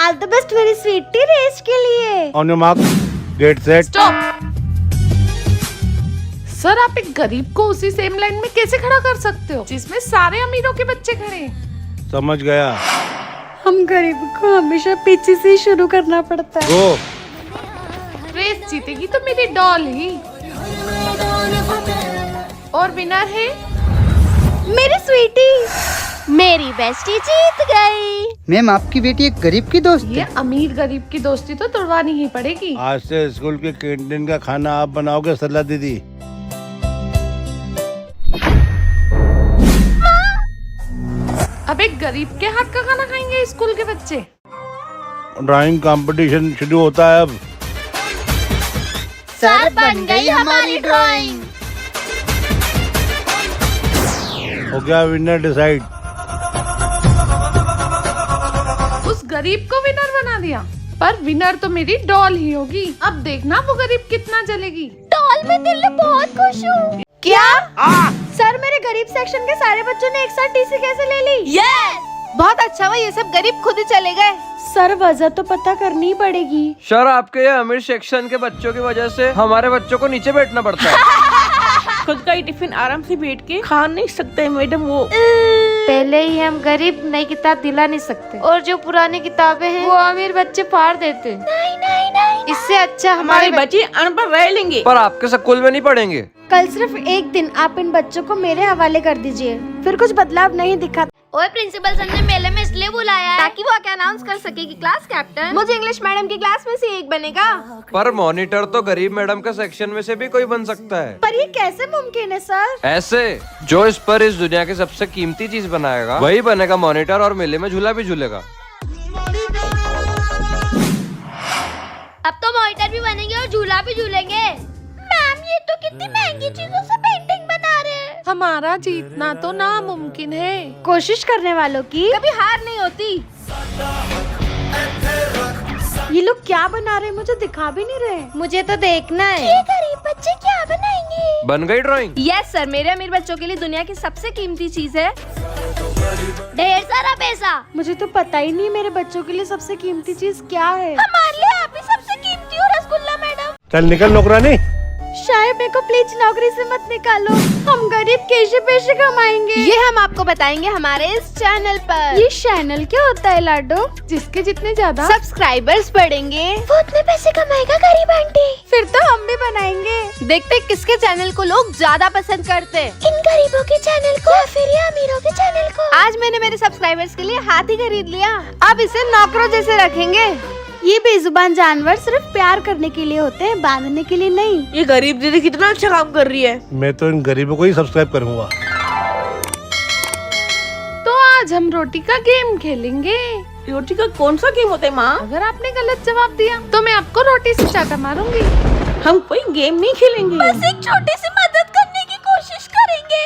All the best मेरी Sweety race के लिए। On your mark, get set. Stop. Sir आप एक गरीब को उसी सेम लाइन में कैसे खड़ा कर सकते हो जिसमें सारे अमीरों के बच्चे खड़े हैं? समझ गया। हम गरीब को हमेशा पीछे से ही शुरू करना पड़ता है। गो। रेस जीतेगी तो मेरी डॉल ही। और विनर है मेरी स्वीटी। मेरी बेस्टी जीत गई। मैम आपकी बेटी एक गरीब की दोस्त ये है। अमीर गरीब की दोस्ती तो तोड़वानी ही पड़ेगी। आज से स्कूल के कैंटीन का खाना आप बनाओगे सरला दीदी? अब एक गरीब के हाथ का खाना खाएंगे स्कूल के बच्चे? ड्राइंग कंपटीशन शुरू होता है अब। सर बन गई हमारी ड्राइंग। हो गया विनर डिसाइड। उस गरीब को विनर बना दिया, पर विनर तो मेरी डॉल ही होगी। अब देखना वो गरीब कितना जलेगी। डॉल में दिल में बहुत खुश हूँ। क्या? सर मेरे गरीब सेक्शन के सारे बच्चों ने एक साथ टीसी कैसे ले ली? बहुत अच्छा हुआ, ये सब गरीब खुद ही चले गए। सर वजह तो पता करनी ही पड़ेगी। सर आपके ये अमीर सेक्शन के बच्चों की वजह से हमारे बच्चों को नीचे बैठना पड़ता है। खुद का ही टिफिन आराम से बैठ के खा नहीं सकते मैडम वो। पहले ही हम गरीब नई किताब दिला नहीं सकते और जो पुरानी किताबें हैं वो अमीर बच्चे फाड़ देते। नहीं। इससे अच्छा हमारे बच्चे अनपढ़ रह लेंगे। पर आपके स्कूल में नहीं पढ़ेंगे। कल सिर्फ एक दिन आप इन बच्चों को मेरे हवाले कर दीजिए, फिर कुछ बदलाव नहीं दिखा। ओए प्रिंसिपल सर ने मेले में इसलिए बुलाया है ताकि वो आके अनाउंस कर सके कि क्लास कैप्टन मुझे इंग्लिश मैडम की क्लास में से एक बनेगा। पर मॉनिटर तो गरीब मैडम के सेक्शन में से भी कोई बन सकता है। पर ये कैसे मुमकिन है सर? ऐसे जो इस पर इस दुनिया की सबसे कीमती चीज बनाएगा वही बनेगा मॉनिटर और मेले में झूला भी झूलेगा। अब तो मॉनिटर भी बनेंगे और झूला भी झूलेंगे। मैम ये तो कितनी महंगी चीजों से पेंटिंग बना रहे हैं। हमारा जीतना तो नामुमकिन है। कोशिश करने वालों की कभी हार नहीं होती। ये लोग क्या बना रहे हैं मुझे दिखा भी नहीं रहे। मुझे तो देखना है। ये गरीब बच्चे क्या बनाएंगे? बन गई ड्राइंग? यस सर, मेरे अमीर बच्चों के लिए दुनिया की सबसे कीमती चीज है ढेर सारा पैसा। मुझे तो पता ही नहीं मेरे बच्चों के लिए सबसे कीमती चीज क्या है। हमारे लिए आप ही सबसे कीमती हो रसगुल्ला मैडम। चल निकल नौकरानी। शायद मेरे को प्लीज नौकरी से मत निकालो। हम गरीब कैसे पैसे कमाएंगे? ये हम आपको बताएंगे हमारे इस चैनल पर। ये चैनल क्या होता है लाडो? जिसके जितने ज्यादा सब्सक्राइबर्स बढ़ेंगे वो उतने पैसे कमाएगा गरीब आंटी। फिर तो हम भी बनाएंगे। देखते किसके चैनल को लोग ज्यादा पसंद करते, इन गरीबों के चैनल को या फिर ये अमीरों के चैनल को। आज मैंने मेरे सब्सक्राइबर्स के लिए हाथी खरीद लिया। अब इसे नौकरों जैसे रखेंगे। ये बेजुबान जानवर सिर्फ प्यार करने के लिए होते हैं, बांधने के लिए नहीं। ये गरीब दीदी कितना अच्छा काम कर रही है। मैं तो इन गरीबों को ही सब्सक्राइब करूंगा। तो आज हम रोटी का गेम खेलेंगे। रोटी का कौन सा गेम होता है माँ? अगर आपने गलत जवाब दिया तो मैं आपको रोटी से चाटा मारूंगी। हम कोई गेम नहीं खेलेंगे। बस एक छोटी सी मदद करने की कोशिश करेंगे।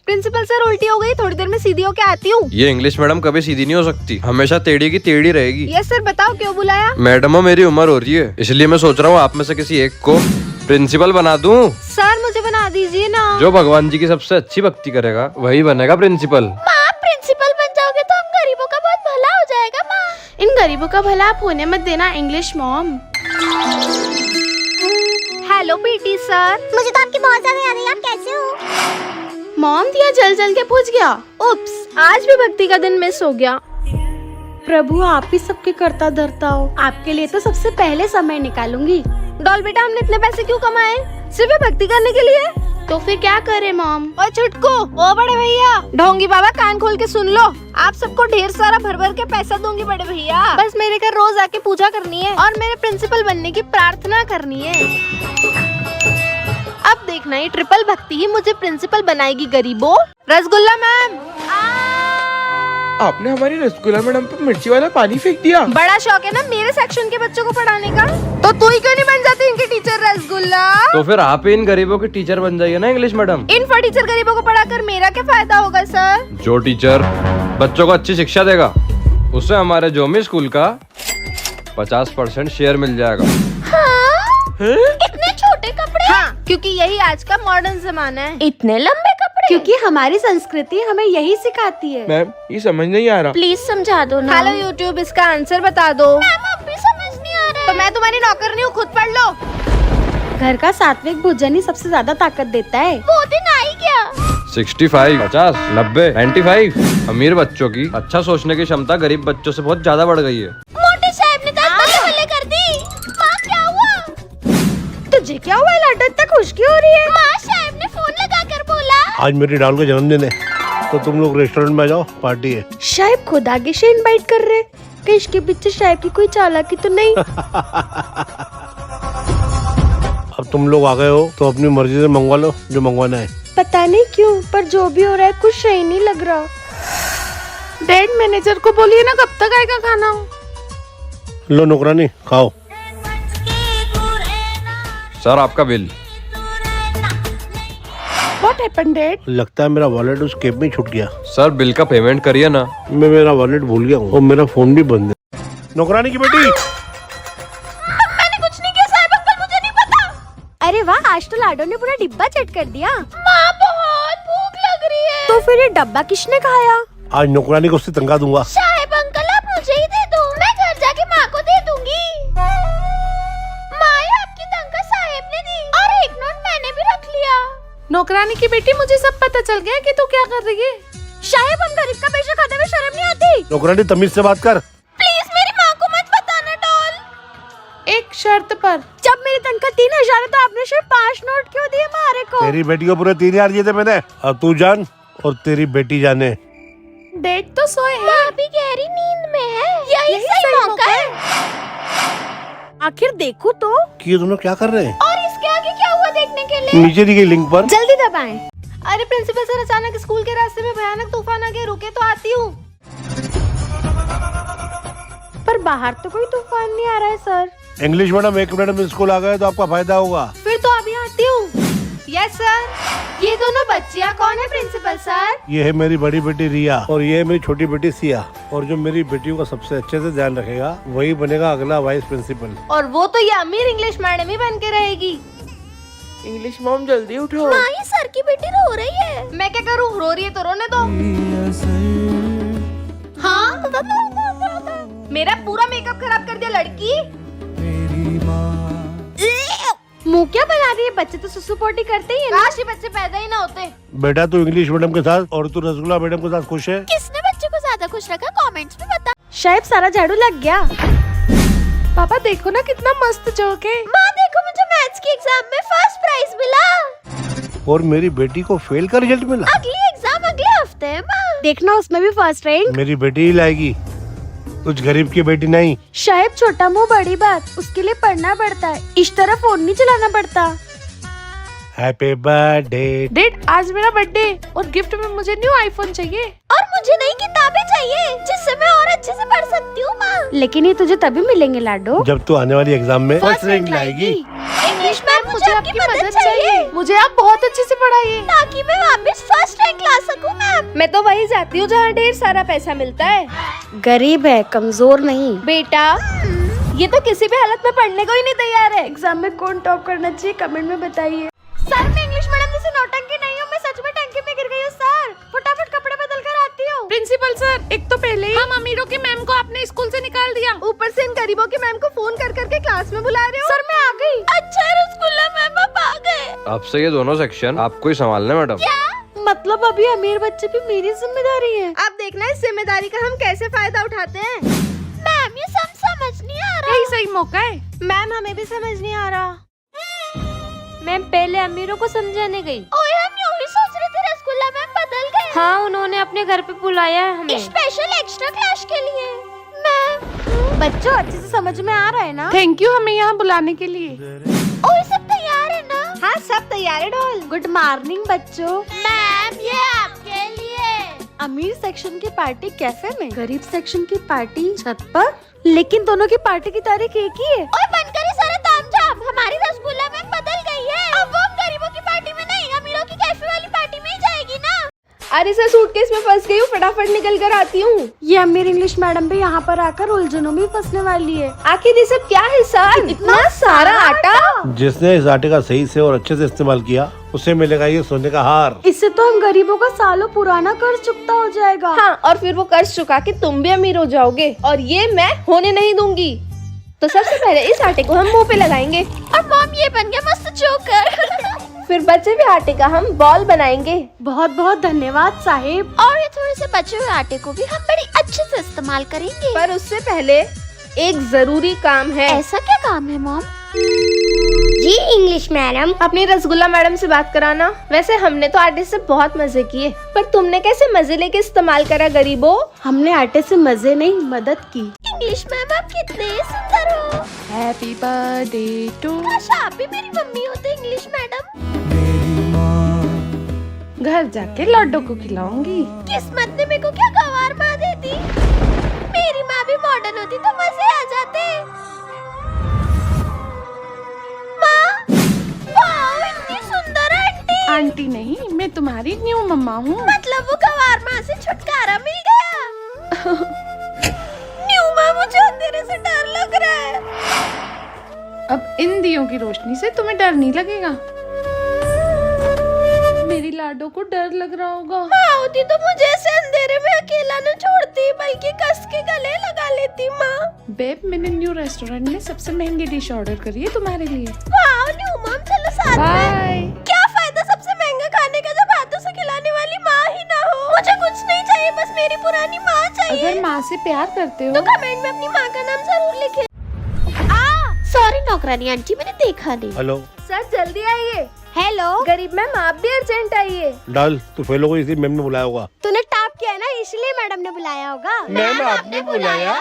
प्रिंसिपल सर उल्टी हो गई, थोड़ी देर में सीधी होके आती हूँ। ये इंग्लिश मैडम कभी सीधी नहीं हो सकती, हमेशा टेढ़ी की टेढ़ी रहेगी। यस सर, बताओ क्यों बुलाया? मैडम मेरी उम्र हो रही है, इसलिए मैं सोच रहा हूँ आप में से किसी एक को प्रिंसिपल बना दूं। सर मुझे बना दीजिए ना। जो भगवान जी की सबसे अच्छी भक्ति करेगा वही बनेगा प्रिंसिपल। माँ प्रिंसिपल बन जाओगे तो हम गरीबों का बहुत भला हो जाएगा माँ। इन गरीबों का भला आप होने मत देना English mom. Hello PT sir. मुझे तो आपकी बहुत ज्यादा याद है, आप कैसे हो? मॉम दिया जल जल के पूछ गया। उप्स, आज भी भक्ति का दिन मिस हो गया। प्रभु आप ही सबके करता धरता हो। आपके लिए तो सबसे पहले समय निकालूंगी। डॉल बेटा हमने इतने पैसे क्यों कमाए? सिर्फ ये भक्ति करने के लिए? तो फिर क्या करे मॉम? और छुटको, ओ बड़े भैया, ढोंगी बाबा कान खोल के सुन लो। आप सबको ढेर सारा भर भर के पैसा दूंगी बड़े भैया। बस मेरे घर रोज आके पूजा करनी है और मेरे प्रिंसिपल बनने की प्रार्थना करनी है। अब देखना ये ट्रिपल भक्ति ही मुझे प्रिंसिपल बनाएगी गरीबों। रसगुल्ला मैम। आपने हमारी रसगुल्ला मैडम पर मिर्ची वाला पानी फेंक दिया। बड़ा शौक है ना मेरे सेक्शन के बच्चों को पढ़ाने का, तो तू ही क्यों नहीं बन जाती इनकी टीचर रसगुल्ला? तो फिर आप ही इन गरीबों की टीचर बन जाइए ना इंग्लिश मैडम। इन टीचर गरीबों को पढ़ाकर मेरा क्या फायदा होगा सर? जो टीचर बच्चों को अच्छी शिक्षा देगा उससे हमारे जोमी स्कूल का 50% शेयर मिल जाएगा। हाँ? इतने छोटे कपड़े? हाँ, क्योंकि यही आज का मॉडर्न जमाना है। इतने लंबे कपड़े कपड़े? क्योंकि हमारी संस्कृति हमें यही सिखाती है। मैम ये समझ नहीं आ रहा। प्लीज समझा दो ना। हेलो यूट्यूब, इसका आंसर बता दो। मैम अब भी समझ नहीं आ रहा। तो मैं तुम्हारी नौकर नहीं हूँ, खुद पढ़ लो। घर का सात्विक भोजन ही सबसे ज्यादा ताकत देता है। वो दिन आई क्या? 65, 50, 90, 95। अमीर बच्चों की अच्छा सोचने की क्षमता गरीब बच्चों से बहुत ज्यादा बढ़ गई है। मोटे साहब ने तो बल्ले कर दी। माँ क्या हुआ? तुझे क्या हुआ लाडो, इतना खुश क्यों हो रही है? माँ साहब ने फोन लगा कर बोला। आज मेरी डॉल का जन्मदिन है तो तुम लोग रेस्टोरेंट में आ जाओ, पार्टी है। शायद खुद आगे से इनवाइट कर रहे कि इसके पीछे शायद की कोई चालाकी तो नहीं। अब तुम लोग आ गए हो तो अपनी मर्जी से मंगवा लो जो मंगवाना है। पता नहीं क्यों पर जो भी हो रहा है कुछ सही नहीं लग रहा। डैड मैनेजर को बोलिए ना कब तक आएगा खाना। लो नौकरानी खाओ। सर आपका बिल। What happened dad? लगता है मेरा वॉलेट उस केब में छूट गया। सर बिल का पेमेंट करिए ना। मैं मेरा वॉलेट भूल गया हूँ और मेरा फोन भी बंद है। नौकरानी की बेटी। मैंने कुछ नहीं किया साहब अंकल, मुझे नहीं पता। अरे वाह, आज तो लाडो ने पूरा डिब्बा चट कर दिया। माँ बहुत भूख लग रही है। तो फिर ये डब्बा किसने खाया? आज नौकरानी को उससे तंगा दूंगा। साहब अंकल आप मुझे ही दे दो, मैं घर जाके माँ को दे दूंगी। माँ ये आपकी तनख्वाह साहब ने दी और एक नोट मैंने भी रख लिया। नौकरानी की बेटी, मुझे सब पता चल गया कि तू क्या कर रही है। शायद हम गरीब का पैसा खाते हुए शर्म नहीं आती? नौकरानी तमीज से बात कर। प्लीज मेरी माँ को मत बताना डॉल। एक शर्त पर। जब मेरी तनख्वाह 3000 है तो आपने सिर्फ 5 नोट क्यों दिए मारे को? तेरी बेटी को पूरे 3000 दिए थे मैंने। अब तू जान और तेरी बेटी जाने। डैड तो सोए हैं। माँ भी गहरी नींद में है। यही सही मौका है। आखिर देखो तो कि ये दोनों क्या कर रहे हैं। और इसके आगे क्या हुआ देखने के लिए। नीचे दी गई लिंक पर जल्दी दबाएं। अरे प्रिंसिपल सर, अचानक स्कूल के रास्ते में भयानक तूफान आ गया, रुके तो आती हूँ। पर बाहर तो कोई तूफान नहीं आ रहा है सर। इंग्लिश मैडम 1 मिनट में स्कूल आ गए तो आपका फायदा होगा। फिर तो अभी आती हूँ। Yes sir. ये दोनों बच्चियाँ कौन है प्रिंसिपल सर? ये है मेरी बड़ी बेटी रिया और ये है मेरी छोटी बेटी सिया। और जो मेरी बेटियों का सबसे अच्छे से ध्यान रखेगा वही बनेगा अगला वाइस प्रिंसिपल। और वो तो ये अमीर इंग्लिश मैडम ही बन के रहेगी। इंग्लिश मॉम जल्दी उठो। माँ ये सर की बेटी रो रही है। मैं क्या करूँ, रो रही है तो रोने दो। हाँ मेरा पूरा मेकअप खराब कर दिया लड़की। मुंह क्या बना रही है? बच्चे तो सुसु पोटी करते ही है ना। काश ये बच्चे पैदा ही ना होते। बेटा तू इंग्लिश मैडम के साथ और तू रसगुल्ला मैडम के साथ खुश है? किसने बच्चे को ज्यादा खुश रखा, कमेंट्स में बता। शायद सारा झाड़ू लग गया। पापा देखो ना कितना मस्त जोक है। माँ देखो मुझे मैथ्स की एग्जाम में फर्स्ट प्राइज मिला। और मेरी बेटी को फेल का रिजल्ट मिला। अगली एग्जाम अगले हफ्ते है माँ। देखना उसमें भी फर्स्ट रैंक। मेरी बेटी ही लाएगी, कुछ गरीब की बेटी नहीं। शायद छोटा मुंह बड़ी बात, उसके लिए पढ़ना पड़ता है, इस तरह फोन नहीं चलाना पड़ता। Happy birthday. डैड आज मेरा बर्थडे और गिफ्ट में मुझे न्यू आईफोन चाहिए। और मुझे नई किताबें चाहिए जिससे मैं और अच्छे से पढ़ सकती हूँ माँ। लेकिन ये तुझे तभी मिलेंगे लाडो जब तू आने वाली एग्जाम में फर्स्ट रैंक लाएगी। इंग्लिश मैम मुझे आपकी मदद चाहिए मुझे आप बहुत अच्छे से पढ़ाइए ताकि मैं वापस फर्स्ट रैंक ला सकूं मैम। मैं तो वही जाती हूँ जहाँ ढेर सारा पैसा मिलता है। गरीब है, कमजोर नहीं। बेटा ये तो किसी भी हालत में पढ़ने को ही नहीं तैयार है। एग्जाम में कौन टॉप करना चाहिए कमेंट में बताइए। सर मैं इंग्लिश मैडम जैसे नौटंकी नहीं हूँ, मैं सच में टंकी में गिर गई हूँ सर। फटाफट कपड़े बदल कर आती हूँ। प्रिंसिपल सर, एक तो पहले ही हम अमीरों की मैम को आपने स्कूल से निकाल दिया, ऊपर से इन गरीबों की मैम को फोन कर करके क्लास में बुला रहे हो। सर मैं आ गई। अच्छा रसगुल्ला मैम आप आ गए। अब से ये दोनों सेक्शन आपको ही संभालना मैडम। मतलब अभी अमीर बच्चे भी मेरी जिम्मेदारी है। अब देखना इस जिम्मेदारी का हम कैसे फायदा उठाते हैं। मैम ये सब समझ नहीं आ रहा। यही सही मौका है। मैम हमें भी समझ नहीं आ रहा। मैम पहले अमीरों को समझाने गई। ओए हम यूं ही सोच रहे थे रसगुल्ला मैम बदल गए। हाँ उन्होंने अपने घर पे बुलाया है हमें स्पेशल एक्स्ट्रा क्लास के लिए। मैम बच्चों अच्छे से समझ में आ रहा है ना? थैंक यू हमें यहाँ बुलाने के लिए। ओए सब तैयार है ना? हाँ सब तैयार है डॉल। गुड मॉर्निंग बच्चों। मैम ये आपके लिए। अमीर सेक्शन की पार्टी कैफे में, गरीब सेक्शन की पार्टी छत पर। लेकिन दोनों की पार्टी की तारीख एक ही है। ओए बंद करे सारा तामझाम, हमारी रसगुल्ला मैम बदल गई है। अब वो हम गरीबों की पार्टी में नहीं, अमीरों की कैफे वाली पार्टी में ही जाएगी ना। अरे सर सूटकेस में फंस गई हूँ, फटाफट निकल कर आती हूँ। ये अमीर इंग्लिश मैडम भी यहाँ पर आकर उलझनों में फंसने वाली है। आखिर ये सब क्या है सर? इतना सारा आटा। जिसने इस आटे का सही से और अच्छे से इस्तेमाल किया उसे मिलेगा ये सोने का हार। इससे तो हम गरीबों का सालों पुराना कर्ज चुकता हो जाएगा। हाँ, और फिर वो कर्ज चुका के तुम भी अमीर हो जाओगे, और ये मैं होने नहीं दूंगी। तो सबसे पहले इस आटे को हम मुंह पे लगाएंगे, और मॉम ये बन गया मस्त जोकर। फिर बचे हुए आटे का हम बॉल बनाएंगे। बहुत बहुत धन्यवाद साहिब। और ये थोड़े से बचे हुए आटे को भी हम बड़ी अच्छे से इस्तेमाल करेंगे। पर उससे पहले एक जरूरी काम है। ऐसा क्या काम है मॉम? जी इंग्लिश मैडम, अपनी रसगुल्ला मैडम से बात कराना। वैसे हमने तो आटे से बहुत मजे किए, पर तुमने कैसे मजे लेके इस्तेमाल करा गरीबों? हमने आटे से मजे नहीं मदद की। इंग्लिश मैम आप कितने सुंदर हो। Happy birthday to. काश आप भी मेरी मम्मी होते इंग्लिश मैडम। घर जाके लड्डू को खिलाऊंगी। किस्मत ने मेरे को क्या गवार माँ दे दी। मेरी माँ भी मॉडर्न होती तो मजे आ जाते। माँ, वाओ इतनी सुंदर आंटी। आंटी नहीं, मैं तुम्हारी न्यू मम्मा हूँ। मतलब वो गवार माँ से छुटकारा मिल गया। न्यू माँ, मुझे अंधेरे से डर लग रहा है। अब इन दियों की रोशनी से तुम्हें डर नहीं लगेगा। मेरी लाडो को डर लग रहा होगा। माँ होती तो मुझे ऐसे अंधेरे में अकेला न छोड़ती, बल्कि कस के गले लगा लेती। माँ बेब, मैंने न्यू रेस्टोरेंट में सबसे महंगी डिश ऑर्डर करी है तुम्हारे लिए। वाओ न्यू मॉम, चलो साथ में। बाय। क्या फायदा सबसे महंगा खाने का जब हाथों से खिलाने वाली माँ ही ना हो। मुझे कुछ नहीं चाहिए, बस मेरी पुरानी माँ चाहिए। अगर माँ से प्यार करते हो तो कमेंट में अपनी माँ का नाम जरूर लिखे। सॉरी नौकरानी आंटी, मैंने देखा नहीं। हेलो सर जल्दी आइए। हेलो गरीब मैम आप भी अर्जेंट आइए। डाल, तू फेलो को इसी मैम ने बुलाया होगा। तूने टॉप किया है ना, इसलिए मैडम ने बुलाया होगा। मैम आपने बुलाया?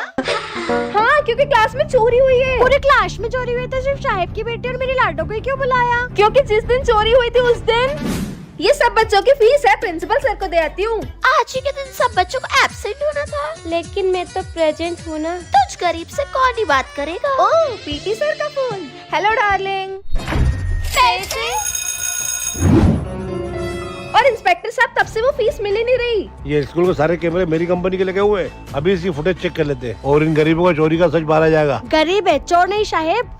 हाँ, क्योंकि क्लास में चोरी हुई है। पूरे क्लास में चोरी हुई, तो सिर्फ साहिब की बेटी और मेरी लाडो को ही क्यों बुलाया? क्योंकि जिस दिन चोरी हुई थी उस दिन ये सब बच्चों की फीस है, प्रिंसिपल सर को दे आती हूँ। आज ही के दिन सब बच्चों को एब्सेंट होना था। लेकिन मैं तो प्रेजेंट हूँ ना। तुझ गरीब से कौन ही बात करेगा। ओह, पीटी सर का फोन। Hello darling. पैसे? और इंस्पेक्टर साहब, तब से वो फीस मिल ही नहीं रही। ये स्कूल के सारे कैमरे मेरी कंपनी के लगे हुए हैं। अभी इसकी फुटेज चेक कर लेते हैं और इन गरीबों का चोरी का सच बाहर आ जाएगा। गरीब है, चोर नहीं साहेब।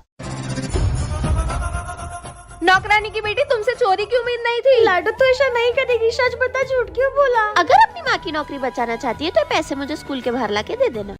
नौकरानी की बेटी, तुमसे चोरी की उम्मीद नहीं थी। लाडो तो ऐसा नहीं करेगी, सच बता, झूठ क्यों बोला? अगर अपनी माँ की नौकरी बचाना चाहती है तो पैसे मुझे स्कूल के बाहर लाके दे देना।